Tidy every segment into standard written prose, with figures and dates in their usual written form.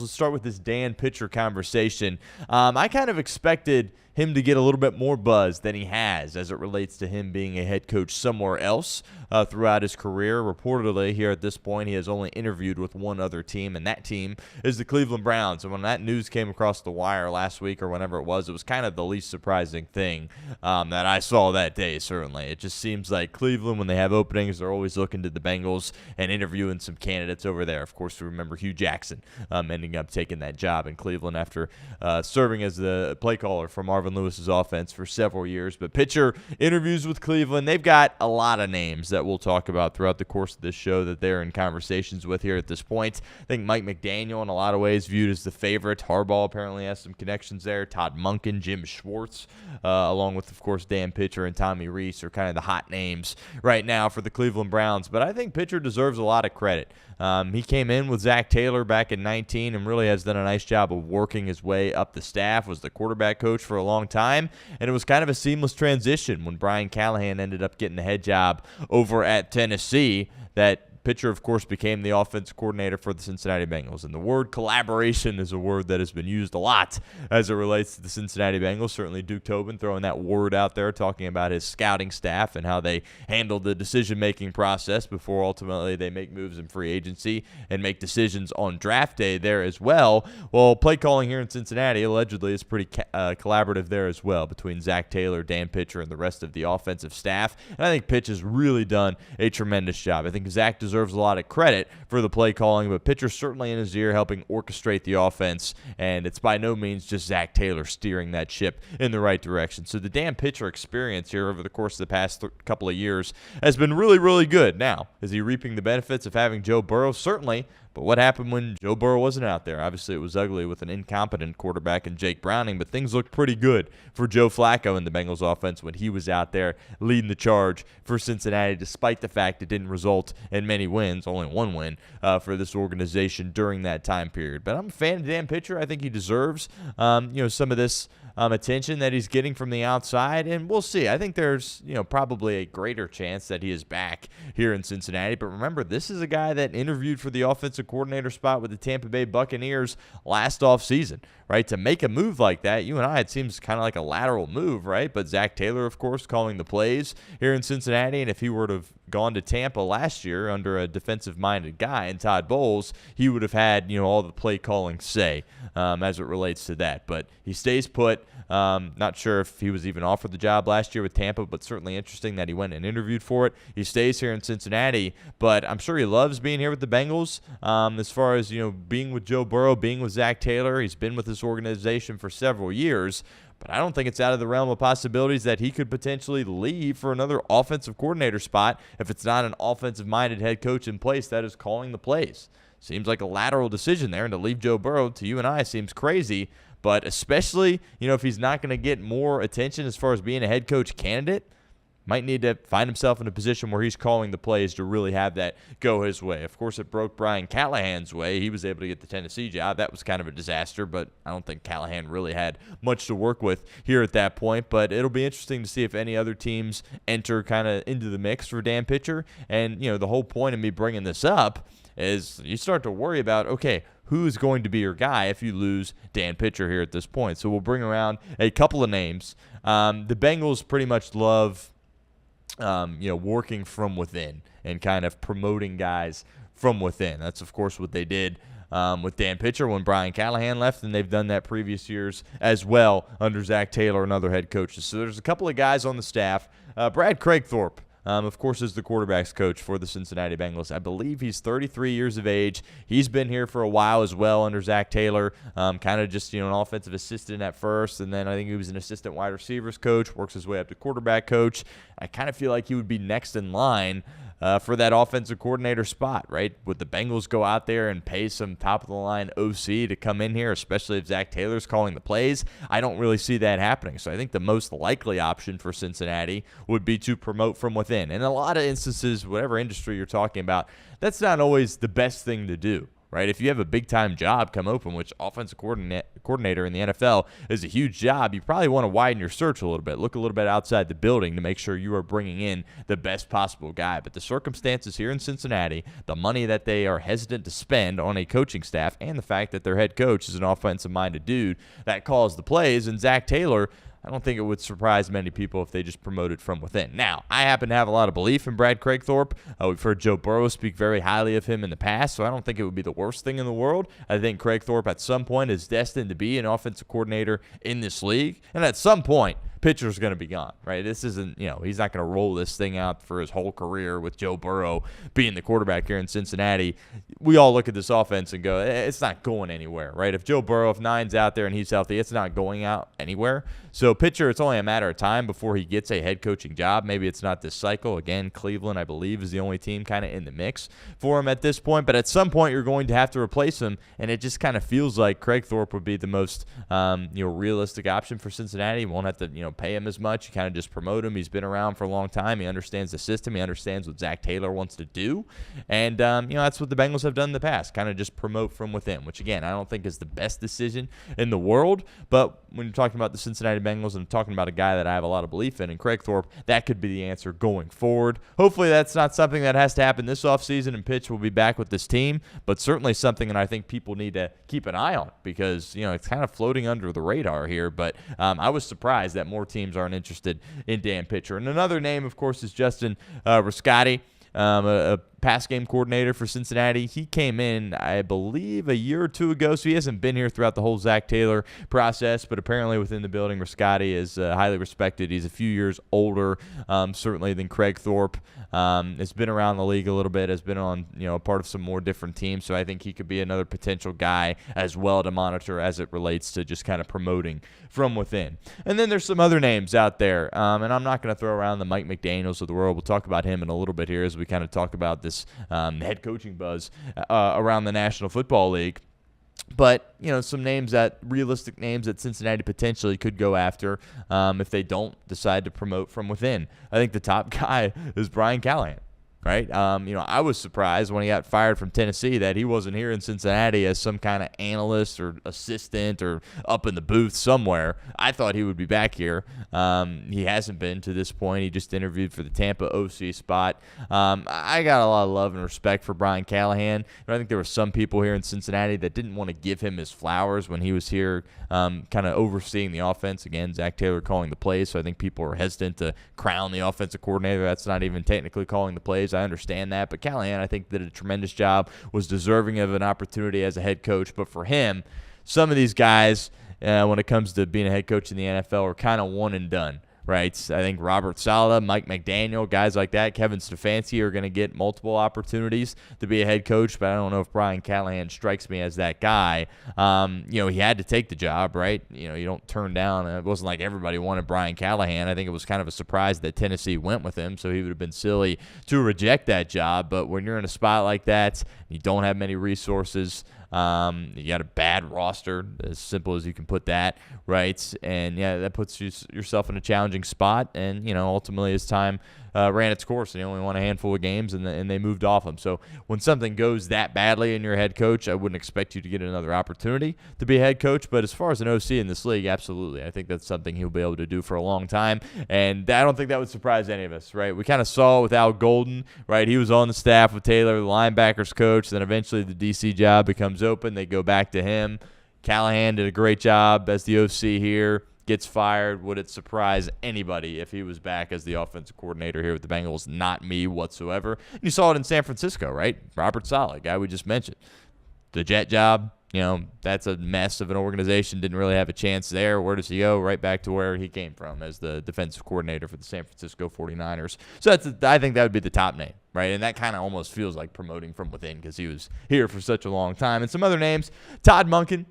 Let's start with this Dan Pitcher conversation. I kind of expected him to get a little bit more buzz than he has as it relates to him being a head coach somewhere else throughout his career. Reportedly, here at this point, he has only interviewed with one other team, and that team is the Cleveland Browns. And when that news came across the wire last week or whenever it was kind of the least surprising thing that I saw that day, certainly. It just seems like Cleveland, when they have openings, they're always looking to the Bengals and interviewing some candidates over there. Of course, we remember Hugh Jackson ending up taking that job in Cleveland after serving as the play caller for Marvin Lewis's offense for several years. But Pitcher interviews with Cleveland. They've got a lot of names that we'll talk about throughout the course of this show that they're in conversations with here at this point. I think Mike McDaniel, in a lot of ways, viewed as the favorite. Harbaugh apparently has some connections there. Todd Monken, Jim Schwartz, along with, of course, Dan Pitcher and Tommy Rees are kind of the hot names right now for the Cleveland Browns. But I think Pitcher deserves a lot of credit. He came in with Zach Taylor back in 19 and really has done a nice job of working his way up the staff, was the quarterback coach for a long time, and it was kind of a seamless transition when Brian Callahan ended up getting the head job over at Tennessee. That Pitcher, of course, became the offensive coordinator for the Cincinnati Bengals. And the word collaboration is a word that has been used a lot as it relates to the Cincinnati Bengals. Certainly Duke Tobin throwing that word out there, talking about his scouting staff and how they handle the decision-making process before ultimately they make moves in free agency and make decisions on draft day there as well. Well, play calling here in Cincinnati allegedly is pretty collaborative there as well between Zach Taylor, Dan Pitcher, and the rest of the offensive staff. And I think Pitch has really done a tremendous job. I think Zach deserves a lot of credit for the play calling, but Pitcher's certainly in his ear helping orchestrate the offense, and it's by no means just Zach Taylor steering that ship in the right direction. So the Dan Pitcher experience here over the course of the past couple of years has been really, really good. Now, is he reaping the benefits of having Joe Burrow? Certainly. But what happened when Joe Burrow wasn't out there? Obviously, it was ugly with an incompetent quarterback in Jake Browning, but things looked pretty good for Joe Flacco in the Bengals offense when he was out there leading the charge for Cincinnati, despite the fact it didn't result in many wins, only one win for this organization during that time period. But I'm a fan of Dan Pitcher. I think he deserves some of this attention that he's getting from the outside, and we'll see. I think there's probably a greater chance that he is back here in Cincinnati. But remember, this is a guy that interviewed for the offensive coordinator spot with the Tampa Bay Buccaneers last offseason, right? To make a move like that, you and I, it seems kind of like a lateral move, right? But Zach Taylor, of course, calling the plays here in Cincinnati, and if he were to have gone to Tampa last year under a defensive-minded guy in Todd Bowles, he would have had all the play calling say as it relates to that. But he stays put. Not sure if he was even offered the job last year with Tampa, but certainly interesting that he went and interviewed for it. He stays here in Cincinnati, but I'm sure he loves being here with the Bengals. As far as being with Joe Burrow, being with Zach Taylor, he's been with this organization for several years. But I don't think it's out of the realm of possibilities that he could potentially leave for another offensive coordinator spot if it's not an offensive-minded head coach in place that is calling the plays. Seems like a lateral decision there, and to leave Joe Burrow to you and I seems crazy. But especially, if he's not going to get more attention as far as being a head coach candidate, might need to find himself in a position where he's calling the plays to really have that go his way. Of course, it broke Brian Callahan's way. He was able to get the Tennessee job. That was kind of a disaster, but I don't think Callahan really had much to work with here at that point. But it'll be interesting to see if any other teams enter kind of into the mix for Dan Pitcher. And, the whole point of me bringing this up is you start to worry about, okay, who's going to be your guy if you lose Dan Pitcher here at this point? So we'll bring around a couple of names. The Bengals pretty much love working from within and kind of promoting guys from within. That's, of course, what they did with Dan Pitcher when Brian Callahan left, and they've done that previous years as well under Zach Taylor and other head coaches. So there's a couple of guys on the staff. Brad Craigthorpe, of course, is the quarterback's coach for the Cincinnati Bengals. I believe he's 33 years of age. He's been here for a while as well under Zach Taylor, kind of just an offensive assistant at first, and then I think he was an assistant wide receivers coach, works his way up to quarterback coach. I kind of feel like he would be next in line for that offensive coordinator spot, right? Would the Bengals go out there and pay some top-of-the-line OC to come in here, especially if Zach Taylor's calling the plays? I don't really see that happening. So I think the most likely option for Cincinnati would be to promote from within. In a lot of instances, whatever industry you're talking about, that's not always the best thing to do, right? If you have a big-time job come open, which offensive coordinator in the NFL is a huge job, you probably want to widen your search a little bit. Look a little bit outside the building to make sure you are bringing in the best possible guy. But the circumstances here in Cincinnati, the money that they are hesitant to spend on a coaching staff, and the fact that their head coach is an offensive-minded dude that calls the plays, and Zach Taylor, I don't think it would surprise many people if they just promoted from within. Now, I happen to have a lot of belief in Brad Craigthorpe. We've heard Joe Burrow speak very highly of him in the past, so I don't think it would be the worst thing in the world. I think Craigthorpe at some point is destined to be an offensive coordinator in this league, and at some point, pitcher's going to be gone, right? This isn't, he's not going to roll this thing out for his whole career with Joe Burrow being the quarterback here in Cincinnati. We all look at this offense and go, it's not going anywhere, right? If Joe Burrow, if Nine's out there and he's healthy, it's not going out anywhere. So pitcher, it's only a matter of time before he gets a head coaching job. Maybe it's not this cycle. Again, Cleveland, I believe, is the only team kind of in the mix for him at this point. But at some point, you're going to have to replace him, and it just kind of feels like Craigthorpe would be the most realistic option for Cincinnati. You won't have to pay him as much. You kind of just promote him. He's been around for a long time. He understands the system. He understands what Zach Taylor wants to do. And, that's what the Bengals have done in the past, kind of just promote from within, which, again, I don't think is the best decision in the world. But when you're talking about the Cincinnati Bengals and talking about a guy that I have a lot of belief in Craigthorpe, that could be the answer going forward. Hopefully that's not something that has to happen this offseason and Pitch will be back with this team, but certainly something that I think people need to keep an eye on because, it's kind of floating under the radar here. But I was surprised that more teams aren't interested in Dan Pitcher. And another name, of course, is Justin Risciotti, a pass game coordinator for Cincinnati. He came in, I believe, a year or two ago, so he hasn't been here throughout the whole Zach Taylor process, but apparently within the building, Risciotti is highly respected. He's a few years older, certainly, than Craigthorpe. Has been around the league a little bit, has been on, a part of some more different teams, so I think he could be another potential guy as well to monitor as it relates to just kind of promoting from within. And then there's some other names out there, and I'm not going to throw around the Mike McDaniels of the world. We'll talk about him in a little bit here as we kind of talk about this head coaching buzz around the National Football League. But, some realistic names that Cincinnati potentially could go after if they don't decide to promote from within. I think the top guy is Brian Callahan. Right? I was surprised when he got fired from Tennessee that he wasn't here in Cincinnati as some kind of analyst or assistant or up in the booth somewhere. I thought he would be back here. He hasn't been to this point. He just interviewed for the Tampa OC spot. I got a lot of love and respect for Brian Callahan. I think there were some people here in Cincinnati that didn't want to give him his flowers when he was here kind of overseeing the offense. Again, Zach Taylor calling the plays, so I think people are hesitant to crown the offensive coordinator. That's not even technically calling the plays. I understand that, but Callahan, I think, did a tremendous job, was deserving of an opportunity as a head coach. But for him, some of these guys, when it comes to being a head coach in the NFL, are kind of one and done. Right? I think Robert Saleh, Mike McDaniel, guys like that, Kevin Stefanski are going to get multiple opportunities to be a head coach, but I don't know if Brian Callahan strikes me as that guy. He had to take the job, right? You don't turn down. It wasn't like everybody wanted Brian Callahan. I think it was kind of a surprise that Tennessee went with him, so he would have been silly to reject that job. But when you're in a spot like that, you don't have many resources. You got a bad roster, as simple as you can put that, right? And that puts yourself in a challenging spot. And ultimately, as time ran its course, and they only won a handful of games, and they moved off them. So when something goes that badly and you're a head coach, I wouldn't expect you to get another opportunity to be a head coach. But as far as an OC in this league, absolutely, I think that's something he'll be able to do for a long time. And I don't think that would surprise any of us, right? We kind of saw with Al Golden, right? He was on the staff with Taylor, the linebackers coach. Then eventually the DC job becomes open. They go back to him. Callahan did a great job as the OC here. Gets fired. Would it surprise anybody if he was back as the offensive coordinator here with the Bengals? Not me whatsoever. And you saw it in San Francisco, right? Robert Saleh, guy we just mentioned. The Jet job, that's a mess of an organization. Didn't really have a chance there. Where does he go? Right back to where he came from as the defensive coordinator for the San Francisco 49ers. So I think that would be the top name, right? And that kind of almost feels like promoting from within because he was here for such a long time. And some other names, Todd Monken.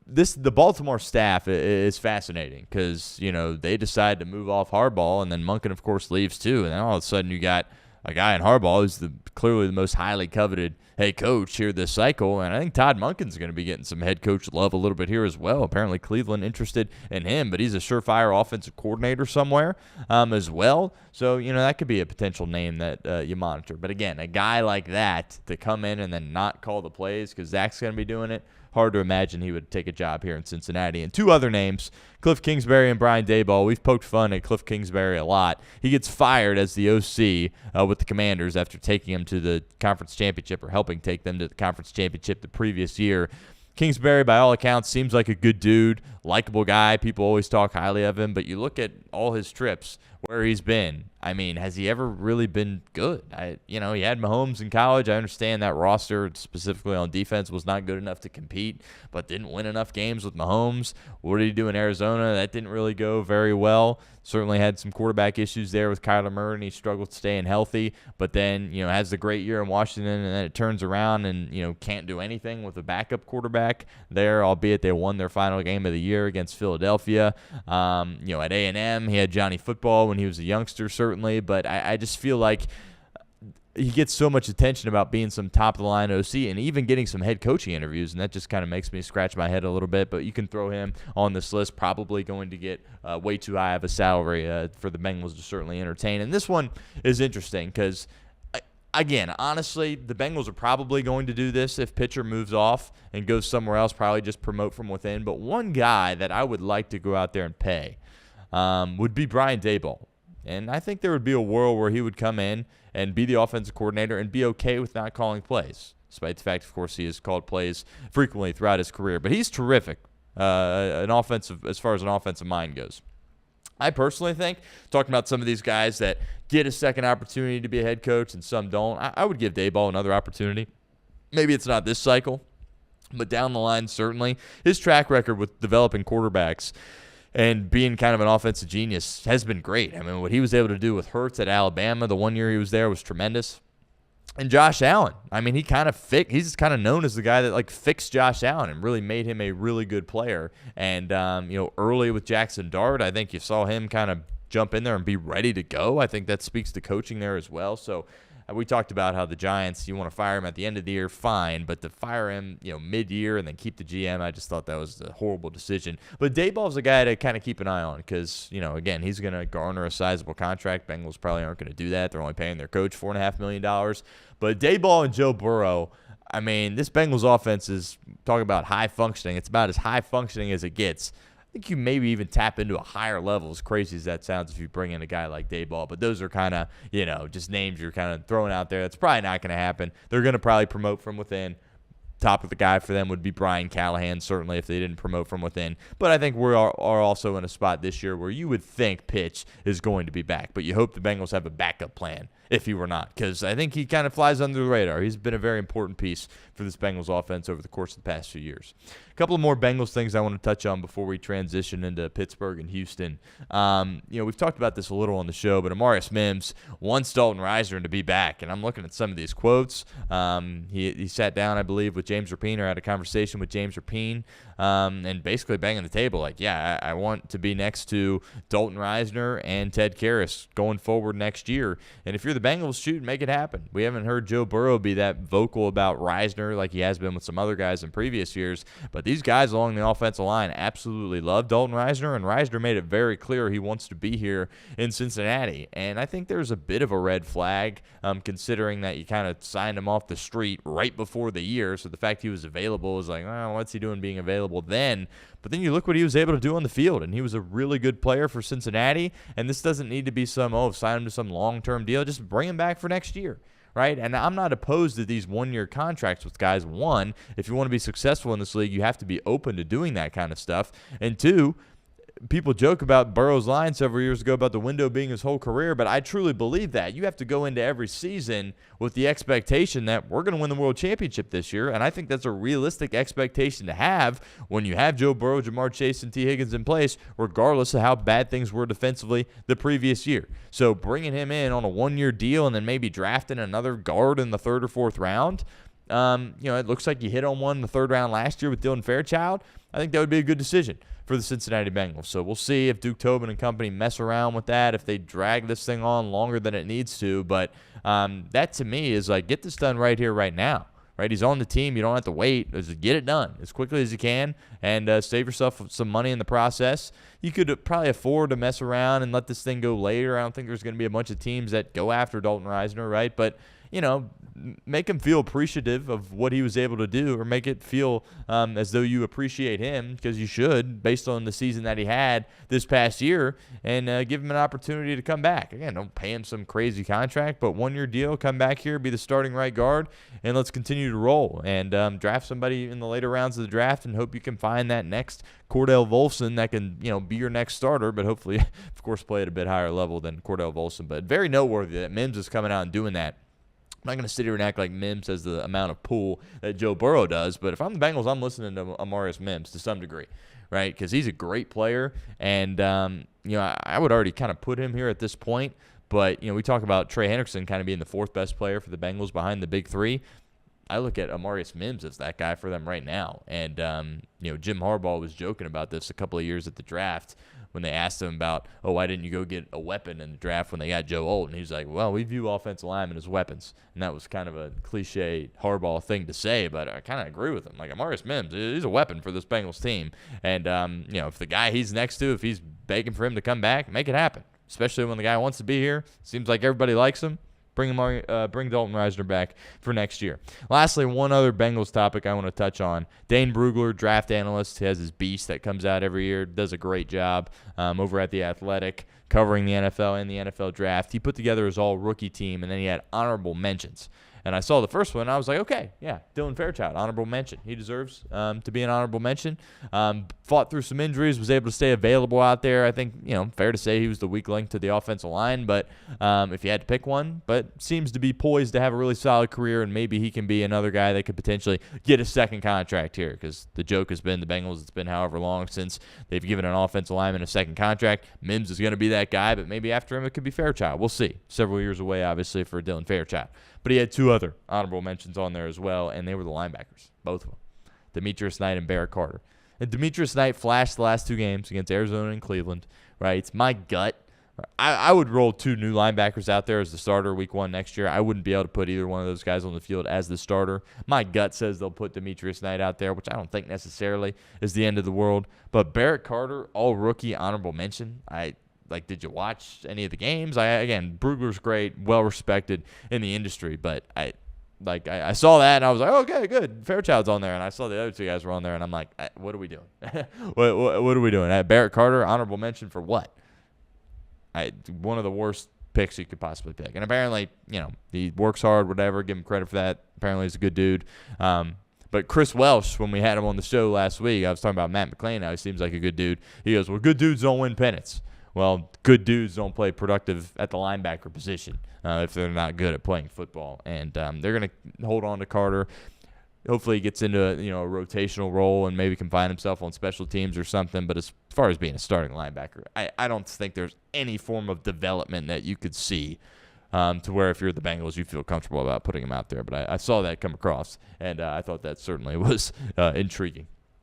The Baltimore staff is fascinating because, they decide to move off Harbaugh, and then Monken, of course, leaves too. And then all of a sudden you got a guy in Harbaugh who's clearly the most highly coveted head coach here this cycle. And I think Todd Monken's going to be getting some head coach love a little bit here as well. Apparently Cleveland interested in him, but he's a surefire offensive coordinator somewhere as well. So, that could be a potential name that you monitor. But again, a guy like that to come in and then not call the plays because Zach's going to be doing it, hard to imagine he would take a job here in Cincinnati. And two other names, Cliff Kingsbury and Brian Daboll. We've poked fun at Cliff Kingsbury a lot. He gets fired as the OC with the Commanders after taking him to the conference championship or helping take them to the conference championship the previous year. Kingsbury, by all accounts, seems like a good dude, likable guy. People always talk highly of him. But you look at all his trips, where he's been. I mean, has he ever really been good? He had Mahomes in college. I understand that roster, specifically on defense, was not good enough to compete, but didn't win enough games with Mahomes. What did he do in Arizona? That didn't really go very well. Certainly had some quarterback issues there with Kyler Murray, and he struggled staying healthy. But then, has the great year in Washington, and then it turns around and, can't do anything with a backup quarterback there, albeit they won their final game of the year against Philadelphia. At A&M, he had Johnny Football when he was a youngster, certainly. But I just feel like he gets so much attention about being some top-of-the-line OC and even getting some head coaching interviews, and that just kind of makes me scratch my head a little bit. But you can throw him on this list, probably going to get way too high of a salary for the Bengals to certainly entertain. And this one is interesting because, again, honestly, the Bengals are probably going to do this if pitcher moves off and goes somewhere else, probably just promote from within. But one guy that I would like to go out there and pay would be Brian Daboll. And I think there would be a world where he would come in and be the offensive coordinator and be okay with not calling plays, despite the fact, of course, he has called plays frequently throughout his career. But he's terrific as far as an offensive mind goes. I personally think, talking about some of these guys that get a second opportunity to be a head coach and some don't, I would give Daboll another opportunity. Maybe it's not this cycle, but down the line, certainly. His track record with developing quarterbacks and being kind of an offensive genius has been great. I mean, what he was able to do with Hurts at Alabama the one year he was there was tremendous. And Josh Allen, I mean, he's kind of known as the guy that fixed Josh Allen and really made him a really good player. And early with Jackson Dart, I think you saw him kind of jump in there and be ready to go. I think that speaks to coaching there as well. So we talked about how the Giants, you want to fire him at the end of the year, fine, but to fire him, mid-year and then keep the GM, I just thought that was a horrible decision. But Daboll's a guy to kind of keep an eye on because, again, he's going to garner a sizable contract. Bengals probably aren't going to do that. They're only paying their coach $4.5 million. But Daboll and Joe Burrow, I mean, this Bengals offense is talking about high functioning. It's about as high functioning as it gets. I think you maybe even tap into a higher level, as crazy as that sounds, if you bring in a guy like Daboll. But those are kind of, just names you're kind of throwing out there. That's probably not going to happen. They're going to probably promote from within. Top of the guy for them would be Brian Callahan, certainly, if they didn't promote from within. But I think we are also in a spot this year where you would think Pitch is going to be back. But you hope the Bengals have a backup plan if he were not, because I think he kind of flies under the radar. He's been a very important piece for this Bengals offense over the course of the past few years. A couple of more Bengals things I want to touch on before we transition into Pittsburgh and Houston. We've talked about this a little on the show, but Amarius Mims wants Dalton Risner to be back, and I'm looking at some of these quotes. He sat down, I believe, with James Rapine, or had a conversation with James Rapine, and basically banging the table like, I want to be next to Dalton Risner and Ted Karras going forward next year. And if you're the Bengals, shoot, make it happen. We haven't heard Joe Burrow be that vocal about Risner like he has been with some other guys in previous years, but these guys along the offensive line absolutely love Dalton Risner, and Risner made it very clear he wants to be here in Cincinnati. And I think there's a bit of a red flag considering that you kind of signed him off the street right before the year, so the fact he was available is like, what's he doing being available then? But then you look what he was able to do on the field, and he was a really good player for Cincinnati, and this doesn't need to be sign him to some long-term deal. Just bring him back for next year, right? And I'm not opposed to these one-year contracts with guys. One, if you want to be successful in this league, you have to be open to doing that kind of stuff. And two, people joke about Burrow's line several years ago about the window being his whole career, but I truly believe that. You have to go into every season with the expectation that we're going to win the World Championship this year, and I think that's a realistic expectation to have when you have Joe Burrow, Jamar Chase, and T. Higgins in place, regardless of how bad things were defensively the previous year. So bringing him in on a one-year deal and then maybe drafting another guard in the third or fourth round, it looks like you hit on one in the third round last year with Dylan Fairchild. I think that would be a good decision for the Cincinnati Bengals. So we'll see if Duke Tobin and company mess around with that, if they drag this thing on longer than it needs to. But that, to me, is like, get this done right here, right now. right? He's on the team. You don't have to wait. Just get it done as quickly as you can and save yourself some money in the process. You could probably afford to mess around and let this thing go later. I don't think there's going to be a bunch of teams that go after Dalton Risner, right? But, make him feel appreciative of what he was able to do, or make it feel as though you appreciate him, because you should, based on the season that he had this past year, and give him an opportunity to come back. Again, don't pay him some crazy contract, but 1-year deal, come back here, be the starting right guard, and let's continue to roll and draft somebody in the later rounds of the draft and hope you can find that next Cordell Volson that can, be your next starter, but hopefully, of course, play at a bit higher level than Cordell Volson. But very noteworthy that Mims is coming out and doing that. I'm not going to sit here and act like Mims has the amount of pull that Joe Burrow does, but if I'm the Bengals, I'm listening to Amarius Mims to some degree, right? Because he's a great player, and I would already kind of put him here at this point. But we talk about Trey Hendrickson kind of being the fourth best player for the Bengals behind the big three. I look at Amarius Mims as that guy for them right now. And Jim Harbaugh was joking about this a couple of years at the draft, when they asked him about, why didn't you go get a weapon in the draft when they got Joe Alt? And he was like, well, we view offensive linemen as weapons. And that was kind of a cliche Harbaugh thing to say, but I kind of agree with him. Like, Amarius Mims, he's a weapon for this Bengals team. And, if the guy he's next to, if he's begging for him to come back, make it happen, especially when the guy wants to be here. Seems like everybody likes him. Bring Dalton Risner back for next year. Lastly, one other Bengals topic I want to touch on. Dane Brugler, draft analyst, he has his beast that comes out every year, does a great job over at The Athletic, covering the NFL and the NFL draft. He put together his all-rookie team, and then he had honorable mentions. And I saw the first one, and I was like, okay, yeah, Dylan Fairchild, honorable mention. He deserves to be an honorable mention. Fought through some injuries, was able to stay available out there. I think, fair to say he was the weak link to the offensive line, but if you had to pick one, but seems to be poised to have a really solid career, and maybe he can be another guy that could potentially get a second contract here, because the joke has been the Bengals, it's been however long since they've given an offensive lineman a second contract. Mims is going to be that guy, but maybe after him it could be Fairchild. We'll see. Several years away, obviously, for Dylan Fairchild. But he had two other honorable mentions on there as well, and they were the linebackers, both of them, Demetrius Knight and Barrett Carter. And Demetrius Knight flashed the last two games against Arizona and Cleveland, right? It's my gut. I would roll two new linebackers out there as the starter week 1 next year. I wouldn't be able to put either one of those guys on the field as the starter. My gut says they'll put Demetrius Knight out there, which I don't think necessarily is the end of the world. But Barrett Carter, all rookie, honorable mention. Did you watch any of the games? Again, Brugler's great, well-respected in the industry, but I saw that, and I was like, okay, good. Fairchild's on there, and I saw the other two guys were on there, and I'm like, what are we doing? what are we doing? Barrett Carter, honorable mention for what? One of the worst picks you could possibly pick. And apparently, he works hard, whatever, give him credit for that. Apparently he's a good dude. But Chris Welsh, when we had him on the show last week, I was talking about Matt McClain. Now he seems like a good dude. He goes, well, good dudes don't win pennants. Well, good dudes don't play productive at the linebacker position if they're not good at playing football. And they're going to hold on to Carter. Hopefully he gets into a rotational role and maybe can find himself on special teams or something. But as far as being a starting linebacker, I don't think there's any form of development that you could see to where if you're the Bengals, you feel comfortable about putting him out there. But I saw that come across, and I thought that certainly was intriguing.